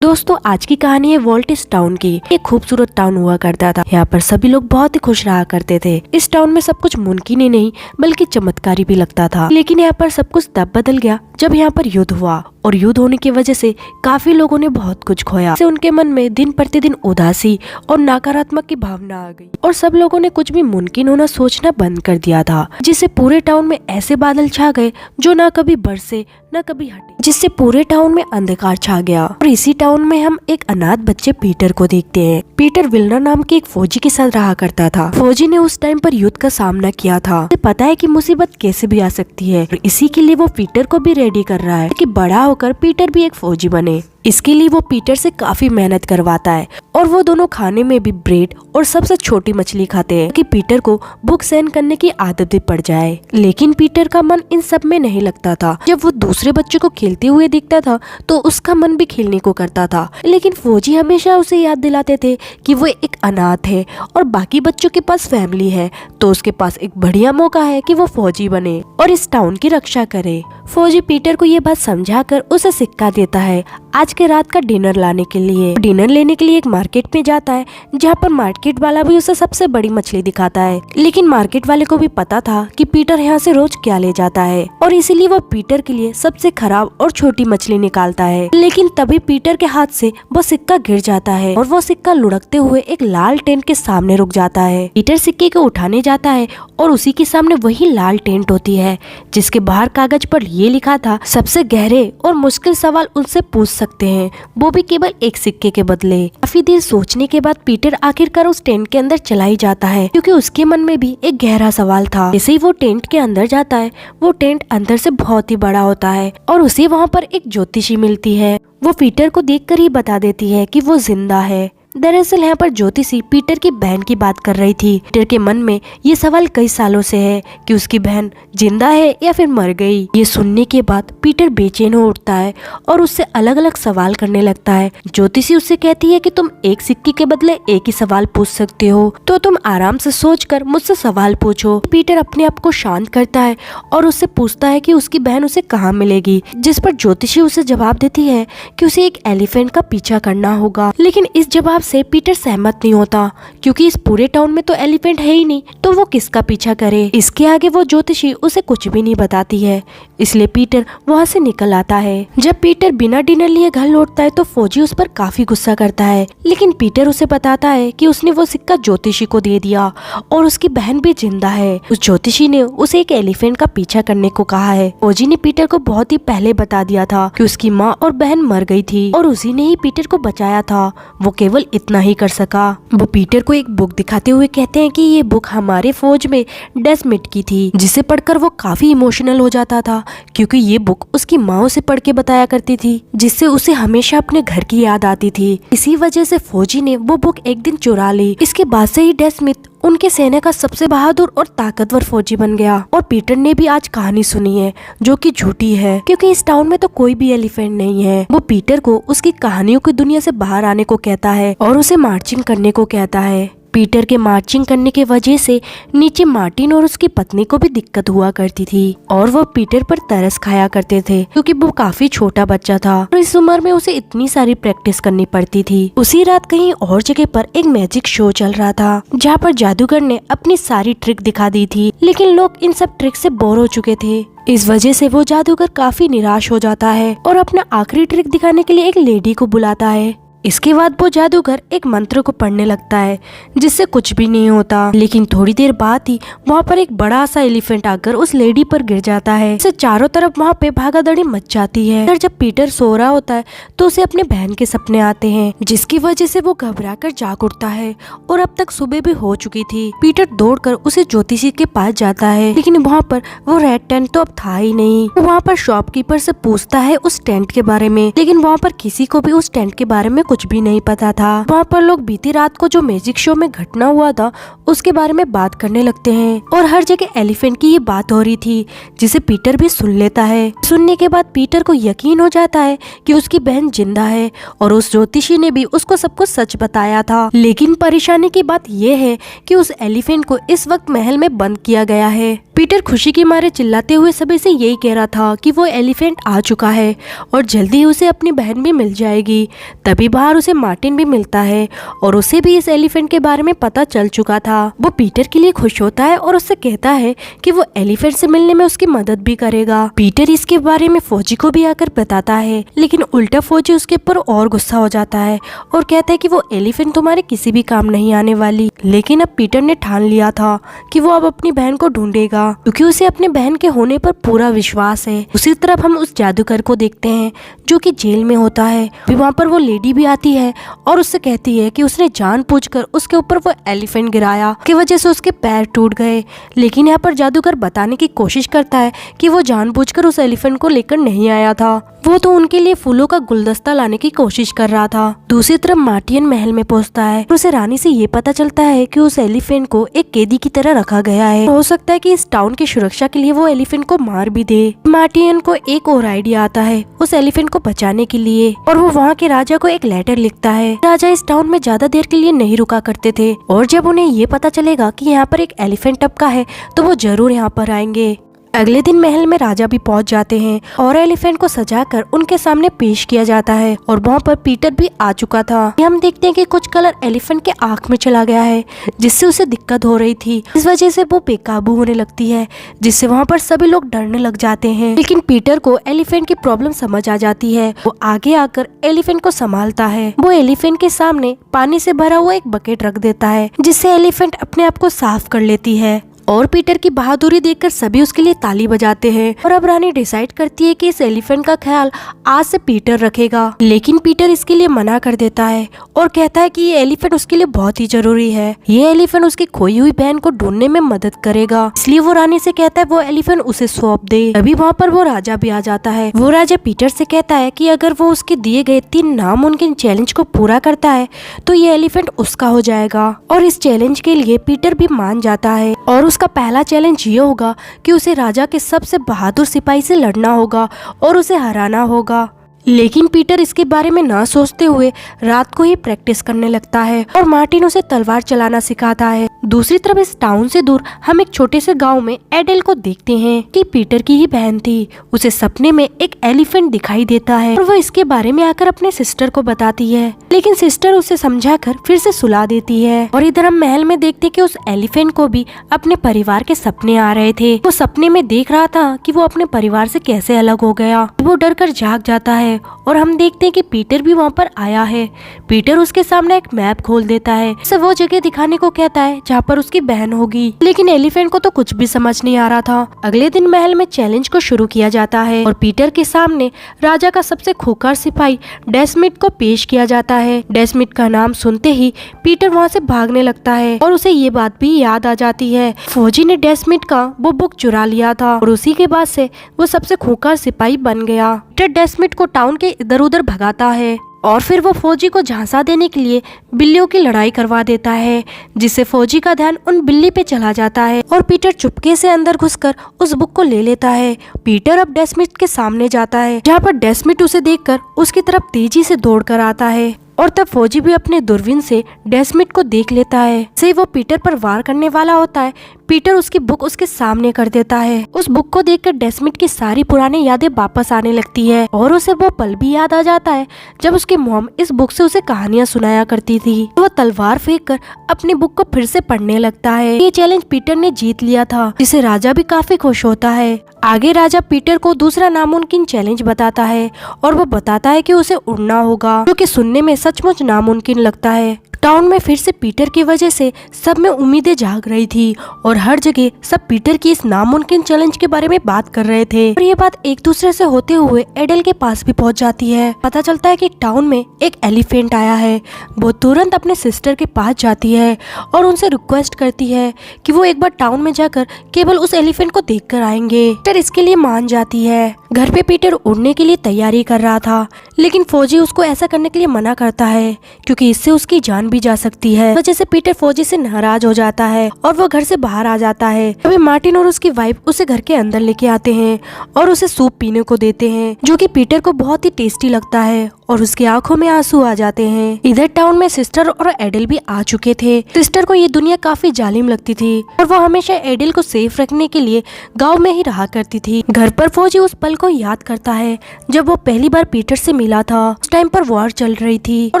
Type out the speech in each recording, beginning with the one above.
दोस्तों आज की कहानी है वॉल्टिस टाउन की। एक खूबसूरत टाउन हुआ करता था। यहाँ पर सभी लोग बहुत ही खुश रहा करते थे। इस टाउन में सब कुछ मुमकिन ही नहीं बल्कि चमत्कारी भी लगता था। लेकिन यहाँ पर सब कुछ तब बदल गया जब यहाँ पर युद्ध हुआ और युद्ध होने की वजह से काफी लोगों ने बहुत कुछ खोया। उनके मन में दिन प्रतिदिन उदासी और नकारात्मक की भावना आ गई और सब लोगों ने कुछ भी मुमकिन होना सोचना बंद कर दिया था, जिससे पूरे टाउन में ऐसे बादल छा गए जो ना कभी बरसे न कभी हटे, जिससे पूरे टाउन में अंधकार छा गया। और इसी टाउन में हम एक अनाथ बच्चे पीटर को देखते हैं। पीटर विल्नर नाम के एक फौजी के साथ रहा करता था। फौजी ने उस टाइम पर युद्ध का सामना किया था। उसे पता है कि मुसीबत कैसे भी आ सकती है और इसी के लिए वो पीटर को भी रेडी कर रहा है कि बड़ा होकर पीटर भी एक फौजी बने। इसके लिए वो पीटर से काफी मेहनत करवाता है और वो दोनों खाने में भी ब्रेड और सबसे छोटी मछली खाते हैं कि पीटर को भूख सहन करने की आदत भी पड़ जाए। लेकिन पीटर का मन इन सब में नहीं लगता था। जब वो दूसरे बच्चों को खेलते हुए दिखता था तो उसका मन भी खेलने को करता था। लेकिन फौजी हमेशा उसे याद दिलाते थे कि वो एक अनाथ है और बाकी बच्चों के पास फैमिली है, तो उसके पास एक बढ़िया मौका है कि वो फौजी बने और इस टाउन की रक्षा करे। फौजी पीटर को ये बात समझाकर उसे सिक्का देता है आज के रात का डिनर लाने के लिए। डिनर लेने के लिए एक मार्केट में जाता है, जहाँ पर मार्केट वाला भी उसे सबसे बड़ी मछली दिखाता है। लेकिन मार्केट वाले को भी पता था कि पीटर यहाँ से रोज क्या ले जाता है और इसीलिए वो पीटर के लिए सबसे खराब और छोटी मछली निकालता है। लेकिन तभी पीटर के हाथ से वो सिक्का गिर जाता है और वो सिक्का लुढ़कते हुए एक लाल टेंट के सामने रुक जाता है। पीटर सिक्के को उठाने जाता है और उसी के सामने वही लाल टेंट होती है, जिसके बाहर कागज पर ये लिखा था, सबसे गहरे और मुश्किल सवाल उनसे पूछ सकते हैं, वो भी केवल एक सिक्के के बदले। काफी देर सोचने के बाद पीटर आखिरकार उस टेंट के अंदर चला ही जाता है, क्योंकि उसके मन में भी एक गहरा सवाल था। जैसे ही वो टेंट के अंदर जाता है, वो टेंट अंदर से बहुत ही बड़ा होता है और उसे वहाँ पर एक ज्योतिषी मिलती है। वो पीटर को देखकर ही बता देती है कि वो जिंदा है। दरअसल यहाँ पर ज्योतिषी पीटर की बहन की बात कर रही थी। पीटर के मन में ये सवाल कई सालों से है कि उसकी बहन जिंदा है या फिर मर गई। ये सुनने के बाद पीटर बेचैन हो उठता है और उससे अलग अलग सवाल करने लगता है। ज्योतिषी उससे कहती है कि तुम एक सिक्के के बदले एक ही सवाल पूछ सकते हो, तो तुम आराम से सोचकर मुझसे सवाल पूछो। पीटर अपने आप को शांत करता है और उससे पूछता है कि उसकी बहन उसे कहाँ मिलेगी, जिस पर ज्योतिषी उसे जवाब देती है कि उसे एक एलिफेंट का पीछा करना होगा। लेकिन इस जवाब से पीटर सहमत नहीं होता, क्योंकि इस पूरे टाउन में तो एलिफेंट है ही नहीं, तो वो किसका पीछा करे। इसके आगे वो ज्योतिषी उसे कुछ भी नहीं बताती है, इसलिए पीटर वहाँ से निकल आता है। जब पीटर बिना डिनर लिए घर लौटता है तो फौजी उस पर काफी गुस्सा करता है, लेकिन पीटर उसे बताता है कि उसने वो सिक्का ज्योतिषी को दे दिया और उसकी बहन भी जिंदा है। उस ज्योतिषी ने उसे एक एलिफेंट का पीछा करने को कहा है। फौजी ने पीटर को बहुत ही पहले बता दिया था कि उसकी माँ और बहन मर गई थी और उसी ने ही पीटर को बचाया था। वो केवल इतना ही कर सका। वो पीटर को एक बुक दिखाते हुए कहते हैं कि ये बुक हमारे फौज में डेस्मिट की थी, जिसे पढ़कर वो काफी इमोशनल हो जाता था, क्योंकि ये बुक उसकी माँ उसे पढ़ के बताया करती थी, जिससे उसे हमेशा अपने घर की याद आती थी। इसी वजह से फौजी ने वो बुक एक दिन चुरा ली। इसके बाद से ही डेस्मिट उनके सेना का सबसे बहादुर और ताकतवर फौजी बन गया। और पीटर ने भी आज कहानी सुनी है जो कि झूठी है, क्योंकि इस टाउन में तो कोई भी एलिफेंट नहीं है। वो पीटर को उसकी कहानियों की दुनिया से बाहर आने को कहता है और उसे मार्चिंग करने को कहता है। पीटर के मार्चिंग करने के वजह से नीचे मार्टिन और उसकी पत्नी को भी दिक्कत हुआ करती थी और वो पीटर पर तरस खाया करते थे, क्योंकि वो काफी छोटा बच्चा था और इस उम्र में उसे इतनी सारी प्रैक्टिस करनी पड़ती थी। उसी रात कहीं और जगह पर एक मैजिक शो चल रहा था, जहाँ पर जादूगर ने अपनी सारी ट्रिक दिखा दी थी, लेकिन लोग इन सब ट्रिक से बोर हो चुके थे। इस वजह से वो जादूगर काफी निराश हो जाता है और अपना आखिरी ट्रिक दिखाने के लिए एक लेडी को बुलाता है। इसके बाद वो जादूगर एक मंत्र को पढ़ने लगता है, जिससे कुछ भी नहीं होता। लेकिन थोड़ी देर बाद ही वहाँ पर एक बड़ा सा एलिफेंट आकर उस लेडी पर गिर जाता है। इससे चारों तरफ वहाँ पे भागादौड़ी मच जाती है। जब पीटर सो रहा होता है तो उसे अपने बहन के सपने आते हैं, जिसकी वजह से वो घबराकर जाग उठता है और अब तक सुबह भी हो चुकी थी। पीटर दौड़कर उसे ज्योतिषी के पास जाता है, लेकिन वहाँ पर वो रेड टेंट तो अब था ही नहीं। वहाँ पर शॉपकीपर से पूछता है उस टेंट के बारे में, लेकिन वहाँ पर किसी को भी उस टेंट के बारे में कुछ भी नहीं पता था। वहाँ पर लोग बीती रात को जो मैजिक शो में घटना हुआ था उसके बारे में बात करने लगते हैं और हर जगह एलिफेंट की ये बात हो रही थी, जिसे पीटर भी सुन लेता है। सुनने के बाद पीटर को यकीन हो जाता है कि उसकी बहन जिंदा है और उस ज्योतिषी ने भी उसको सब कुछ सच बताया था। लेकिन परेशानी की बात ये है कि उस एलिफेंट को इस वक्त महल में बंद किया गया है। पीटर खुशी के मारे चिल्लाते हुए सभी से यही कह रहा था कि वो एलिफेंट आ चुका है और जल्दी ही उसे अपनी बहन भी मिल जाएगी। तभी बाहर उसे मार्टिन भी मिलता है और उसे भी इस एलिफेंट के बारे में पता चल चुका था। वो पीटर के लिए खुश होता है और उससे कहता है कि वो एलिफेंट से मिलने में उसकी मदद भी करेगा। पीटर इसके बारे में फौजी को भी आकर बताता है, लेकिन उल्टा फौजी उसके ऊपर और गुस्सा हो जाता है और कहता है कि वो एलिफेंट तुम्हारे किसी भी काम नहीं आने वाली। लेकिन अब पीटर ने ठान लिया था कि वो अब अपनी बहन को ढूंढेगा, क्योंकि उसे अपने बहन के होने पर पूरा विश्वास है। उसी तरफ हम उस जादूगर को देखते हैं जो कि जेल में होता है। वहाँ पर वो लेडी भी आती है और उससे कहती है कि उसने जानबूझकर उसके ऊपर वो एलिफेंट गिराया की वजह से उसके पैर टूट गए। लेकिन यहाँ पर जादूगर बताने की कोशिश करता है कि वो जानबूझकर उस एलिफेंट को लेकर नहीं आया था, वो तो उनके लिए फूलों का गुलदस्ता लाने की कोशिश कर रहा था। दूसरी तरफ मार्टिन महल में पहुंचता है और उसे रानी से ये पता चलता है कि उस एलिफेंट को एक कैदी की तरह रखा गया है। हो सकता है कि इस टाउन की सुरक्षा के लिए वो एलिफेंट को मार भी दे। मार्टिन को एक और आइडिया आता है उस एलिफेंट को बचाने के लिए और वो वहाँ के राजा को एक लेटर लिखता है। राजा इस टाउन में ज्यादा देर के लिए नहीं रुका करते थे और जब उन्हें ये पता चलेगा कि यहाँ पर एक एलिफेंट टपका है तो वो जरूर यहाँ पर आएंगे। अगले दिन महल में राजा भी पहुंच जाते हैं और एलिफेंट को सजाकर उनके सामने पेश किया जाता है और वहाँ पर पीटर भी आ चुका था। हम देखते हैं कि कुछ कलर एलिफेंट के आँख में चला गया है जिससे उसे दिक्कत हो रही थी। इस वजह से वो बेकाबू होने लगती है जिससे वहाँ पर सभी लोग डरने लग जाते हैं। लेकिन पीटर को एलिफेंट की प्रॉब्लम समझ आ जाती है। वो आगे आकर एलिफेंट को संभालता है। वो एलिफेंट के सामने पानी से भरा हुआ एक बकेट रख देता है जिससे एलिफेंट अपने आप को साफ कर लेती है और पीटर की बहादुरी देखकर सभी उसके लिए ताली बजाते हैं। और अब रानी डिसाइड करती है कि इस एलिफेंट का ख्याल आज से पीटर रखेगा। लेकिन पीटर इसके लिए मना कर देता है और कहता है कि ये एलिफेंट उसके लिए बहुत ही जरूरी है। ये एलिफेंट उसकी खोई हुई बहन को ढूंढने में मदद करेगा, इसलिए वो रानी से कहता है वो एलिफेंट उसे सौंप दे। अभी वहाँ पर वो राजा भी आ जाता है। वो राजा पीटर से कहता है कि अगर वो उसके दिए गए 3 नामुमकिन चैलेंज को पूरा करता है तो ये एलिफेंट उसका हो जाएगा। और इस चैलेंज के लिए पीटर भी मान जाता है और उसका पहला चैलेंज ये होगा कि उसे राजा के सबसे बहादुर सिपाही से लड़ना होगा और उसे हराना होगा। लेकिन पीटर इसके बारे में ना सोचते हुए रात को ही प्रैक्टिस करने लगता है और मार्टिन उसे तलवार चलाना सिखाता है। दूसरी तरफ इस टाउन से दूर हम एक छोटे से गांव में एडेल को देखते हैं कि पीटर की ही बहन थी। उसे सपने में एक एलिफेंट दिखाई देता है और वो इसके बारे में आकर अपने सिस्टर को बताती है, लेकिन सिस्टर उसे समझाकर फिर से सुला देती है। और इधर हम महल में देखते कि उस एलिफेंट को भी अपने परिवार के सपने आ रहे थे। वो सपने में देख रहा था कि वो अपने परिवार से कैसे अलग हो गया। वो डर कर जाग जाता है और हम देखते हैं कि पीटर भी वहाँ पर आया है। पीटर उसके सामने एक मैप खोल देता है, उसे वो जगह दिखाने को कहता है जहाँ पर उसकी बहन होगी। लेकिन एलिफेंट को तो कुछ भी समझ नहीं आ रहा था। अगले दिन महल में चैलेंज को शुरू किया जाता है और पीटर के सामने राजा का सबसे खूंखार सिपाही डेस्मिड को पेश किया जाता है। डेस्मिड का नाम सुनते ही पीटर वहाँ से भागने लगता है और उसे ये बात भी याद आ जाती है फौजी ने डेस्मिड का वो बुक चुरा लिया था और उसी के बाद से वो सबसे खूंखार सिपाही बन गया। पीटर डेस्मिड को टाउन के इधर उधर भगाता है और फिर वो फौजी को झांसा देने के लिए बिल्लियों की लड़ाई करवा देता है, जिससे फौजी का ध्यान उन बिल्ली पे चला जाता है और पीटर चुपके से अंदर घुसकर उस बुक को ले लेता है। पीटर अब डेस्मिड के सामने जाता है जहाँ पर डेस्मिड उसे देखकर उसकी तरफ तेजी से दौड़कर आता है और तब फौजी भी अपने दूरबीन से डेस्मिड को देख लेता है। से वो पीटर पर वार करने वाला होता है। पीटर उसकी बुक उसके सामने कर देता है। उस बुक को देखकर डेस्मिड की सारी पुरानी यादें वापस आने लगती है और उसे वो पल भी याद आ जाता है जब उसकी मॉम इस बुक से उसे कहानियां सुनाया करती थी। वो तलवार फेंक कर अपनी बुक को फिर से पढ़ने लगता है। ये चैलेंज पीटर ने जीत लिया था, जिसे राजा भी काफी खुश होता है। आगे राजा पीटर को दूसरा नामुमकिन चैलेंज बताता है और वो बताता है कि उसे उड़ना होगा, जो कि सुनने में सचमुच नामुमकिन लगता है। टाउन में फिर से पीटर की वजह से सब में उम्मीदें जाग रही थी और हर जगह सब पीटर की इस नामुमकिन चैलेंज के बारे में बात कर रहे थे। और ये बात एक दूसरे से होते हुए एडेल के पास भी पहुंच जाती है। पता चलता है कि टाउन में एक एलिफेंट आया है। वो तुरंत अपने सिस्टर के पास जाती है और उनसे रिक्वेस्ट करती है कि वो एक बार टाउन में जाकर केवल उस एलिफेंट को देख कर आएंगे। पीटर इसके लिए मान जाती है। घर पे पीटर उड़ने के लिए तैयारी कर रहा था, लेकिन फौजी उसको ऐसा करने के लिए मना करता है क्योंकि इससे उसकी जान भी भी जा सकती है। वजह से पीटर फौजी से नाराज हो जाता है और वो घर से बाहर आ जाता है। तभी मार्टिन और उसकी वाइफ उसे घर के अंदर लेके आते हैं और उसे सूप पीने को देते हैं, जो कि पीटर को बहुत ही टेस्टी लगता है और उसकी आंखों में आंसू आ जाते हैं। इधर टाउन में सिस्टर और एडल भी आ चुके थे। सिस्टर को ये दुनिया काफी जालिम लगती थी और वो हमेशा एडल को सेफ रखने के लिए गांव में ही रहा करती थी। घर पर फौजी उस पल को याद करता है जब वो पहली बार पीटर से मिला था। उस टाइम पर वॉर चल रही थी और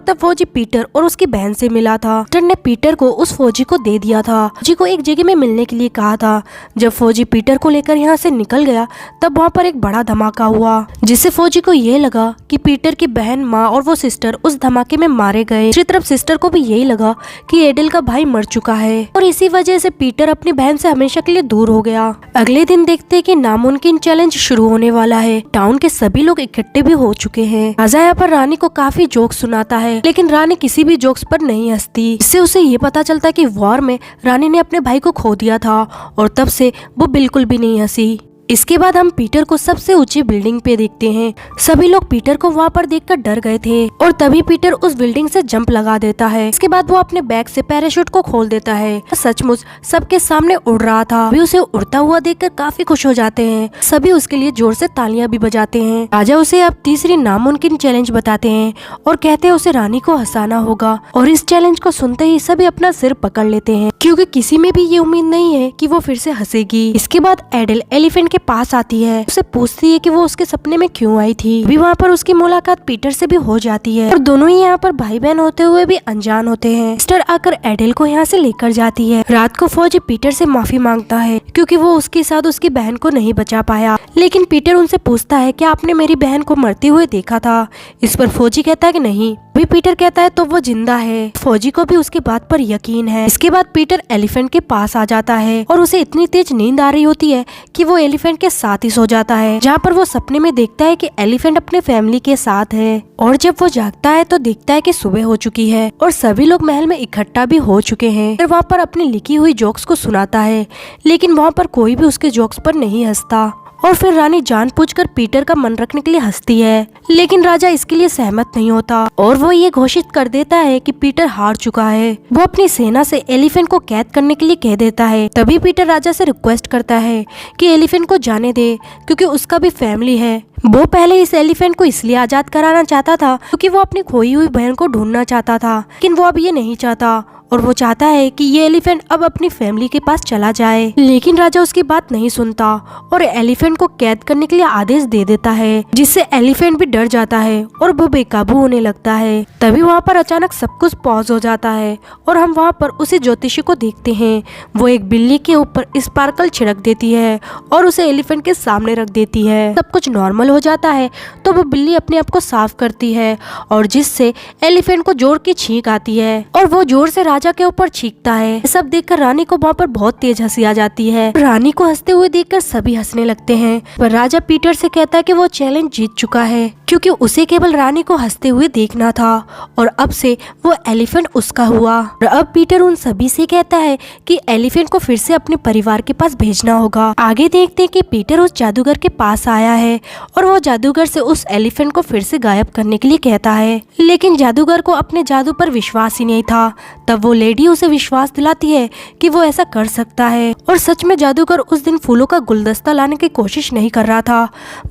तब फौजी पीटर और उसकी बहन से मिला था। पीटर ने पीटर को उस फौजी को दे दिया था। फौजी को एक जगह में मिलने के लिए कहा था। जब फौजी पीटर को लेकर यहाँ से निकल गया तब वहाँ पर एक बड़ा धमाका हुआ, जिससे फौजी को ये लगा कि पीटर की बहन, माँ और वो सिस्टर उस धमाके में मारे गए। दूसरी तरफ सिस्टर को भी यही लगा कि एडल का भाई मर चुका है और इसी वजह से पीटर अपनी बहन से हमेशा के लिए दूर हो गया। अगले दिन देखते हैं कि नामुमकिन चैलेंज शुरू होने वाला है। टाउन के सभी लोग इकट्ठे भी हो चुके हैं। राजा यहाँ पर रानी को काफी जोक्स सुनाता है, लेकिन रानी किसी भी जोक्स पर नहीं हंसती। इससे उसे ये पता चलता है कि वॉर में रानी ने अपने भाई को खो दिया था और तब से वो बिल्कुल भी नहीं हंसी। इसके बाद हम पीटर को सबसे ऊंची बिल्डिंग पे देखते हैं। सभी लोग पीटर को वहाँ पर देखकर डर गए थे और तभी पीटर उस बिल्डिंग से जंप लगा देता है। इसके बाद वो अपने बैग से पैराशूट को खोल देता है। सचमुच सबके सामने उड़ रहा था। वे उसे उड़ता हुआ देखकर काफी खुश हो जाते हैं। सभी उसके लिए जोर से तालियां भी बजाते हैं। राजा उसे अब तीसरी नामुमकिन चैलेंज बताते हैं और कहते हैं उसे रानी को हंसाना होगा। और इस चैलेंज को सुनते ही सभी अपना सिर पकड़ लेते हैं, क्योंकि किसी में भी ये उम्मीद नहीं है कि वो फिर से हंसेगी। इसके बाद एडल एलिफेंट के पास आती है। उसे पूछती है कि वो उसके सपने में क्यों आई थी। भी वहाँ पर उसकी मुलाकात पीटर से भी हो जाती है और दोनों ही यहाँ पर भाई बहन होते हुए भी अनजान होते हैं। सिस्टर आकर एडल को यहाँ से लेकर जाती है। रात को फौजी पीटर से माफी मांगता है क्योंकि वो उसके साथ उसकी बहन को नहीं बचा पाया, लेकिन पीटर उनसे पूछता है कि आपने मेरी बहन को मरते हुए देखा था। इस पर फौजी कहता है कि नहीं। भी पीटर कहता है तो वो जिंदा है। फौजी को भी उसकी बात पर यकीन है। इसके बाद पीटर एलिफेंट के पास आ जाता है और उसे इतनी तेज नींद आ रही होती है कि वो एलिफेंट के साथ ही सो जाता है, जहाँ पर वो सपने में देखता है कि एलिफेंट अपने फैमिली के साथ है। और जब वो जागता है तो देखता है कि सुबह हो चुकी है और सभी लोग महल में इकट्ठा भी हो चुके हैं। फिर वहाँ पर अपनी लिखी हुई जोक्स को सुनाता है, लेकिन वहाँ पर कोई भी उसके जोक्स पर नहीं हंसता। और फिर रानी जानबूझकर पीटर का मन रखने के लिए हंसती है, लेकिन राजा इसके लिए सहमत नहीं होता और वो ये घोषित कर देता है कि पीटर हार चुका है। वो अपनी सेना से एलिफेंट को कैद करने के लिए कह देता है। तभी पीटर राजा से रिक्वेस्ट करता है कि एलिफेंट को जाने दे, क्योंकि उसका भी फैमिली है। वो पहले इस एलिफेंट को इसलिए आजाद कराना चाहता था क्योंकि वो अपनी खोई हुई बहन को ढूंढना चाहता था, लेकिन वो अब ये नहीं चाहता और वो चाहता है कि ये एलिफेंट अब अपनी फैमिली के पास चला जाए। लेकिन राजा उसकी बात नहीं सुनता और एलिफेंट को कैद करने के लिए आदेश दे देता है, जिससे एलिफेंट भी डर जाता है और वो बेकाबू होने लगता है। तभी वहाँ पर अचानक सब कुछ पॉज हो जाता है और हम वहाँ पर उसी ज्योतिषी को देखते हैं। वो एक बिल्ली के ऊपर स्पार्कल छिड़क देती है और उसे एलिफेंट के सामने रख देती है। सब कुछ नॉर्मल हो जाता है तो वो बिल्ली अपने आप को साफ करती है और जिससे एलिफेंट को जोर की छींक आती है और वो जोर से राजा के ऊपर छींकता है। सब देखकर रानी को वहाँ पर बहुत तेज हंसी आ जाती है। रानी को हंसते हुए देखकर सभी हंसने लगते हैं, पर राजा पीटर से कहता है कि वो चैलेंज जीत चुका है, क्योंकि उसे केवल रानी को हंसते हुए देखना था और अब से वो एलिफेंट उसका हुआ। और अब पीटर उन सभी से कहता है कि एलिफेंट को फिर से अपने परिवार के पास भेजना होगा। आगे देखते हैं कि पीटर उस जादूगर के पास आया है और वो जादूगर से उस एलिफेंट को फिर से गायब करने के लिए कहता है, लेकिन जादूगर को अपने जादू पर विश्वास ही नहीं था। तब वो लेडी उसे विश्वास दिलाती है कि वो ऐसा कर सकता है और सच में जादूगर उस दिन फूलों का गुलदस्ता लाने की कोशिश नहीं कर रहा था।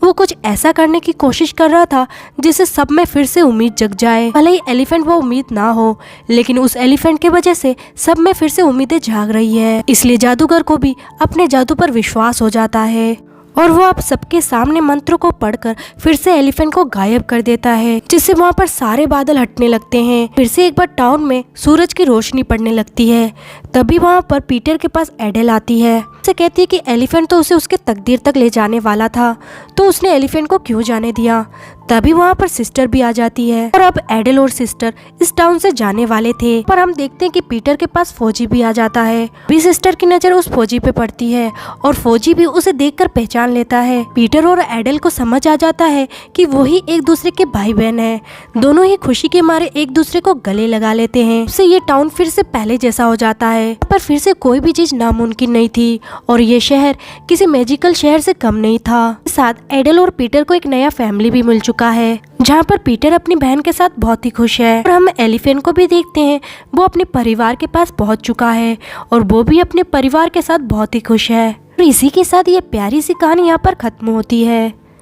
वो कुछ ऐसा करने की कोशिश कर रहा था जिससे सब में फिर से उम्मीद जग जाए। भले ही एलिफेंट वो उम्मीद ना हो, लेकिन उस एलिफेंट की वजह से सब में फिर से उम्मीदें जाग रही है। इसलिए जादूगर को भी अपने जादू पर विश्वास हो जाता है और वो अब सबके सामने मंत्रों को पढ़कर फिर से एलिफेंट को गायब कर देता है, जिससे वहाँ पर सारे बादल हटने लगते हैं। फिर से एक बार टाउन में सूरज की रोशनी पड़ने लगती है। तभी वहाँ पर पीटर के पास एडल आती है। उसे कहती है कि एलिफेंट तो उसे उसके तकदीर तक ले जाने वाला था, तो उसने एलिफेंट को क्यों जाने दिया। तभी वहाँ पर सिस्टर भी आ जाती है और अब एडल और सिस्टर इस टाउन से जाने वाले थे, पर हम देखते हैं कि पीटर के पास फौजी भी आ जाता है। भी सिस्टर की नजर उस फौजी पे पड़ती है और फौजी भी उसे देखकर पहचान लेता है। पीटर और एडल को समझ आ जाता है कि वो ही एक दूसरे के भाई बहन है। दोनों ही खुशी के मारे एक दूसरे को गले लगा लेते हैं। उससे ये टाउन फिर से पहले जैसा हो जाता है, पर फिर से कोई भी चीज नामुमकिन नहीं थी और ये शहर किसी मैजिकल शहर से कम नहीं था। साथ एडल और पीटर को एक नया फैमिली भी मिल चुका चुका है, जहाँ पर पीटर अपनी बहन के साथ बहुत ही खुश है। और हम एलिफेंट को भी देखते हैं, वो अपने परिवार के पास पहुँच चुका है और वो भी अपने परिवार के साथ बहुत ही खुश है। और इसी के साथ ये प्यारी सी कहानी यहाँ पर खत्म होती है।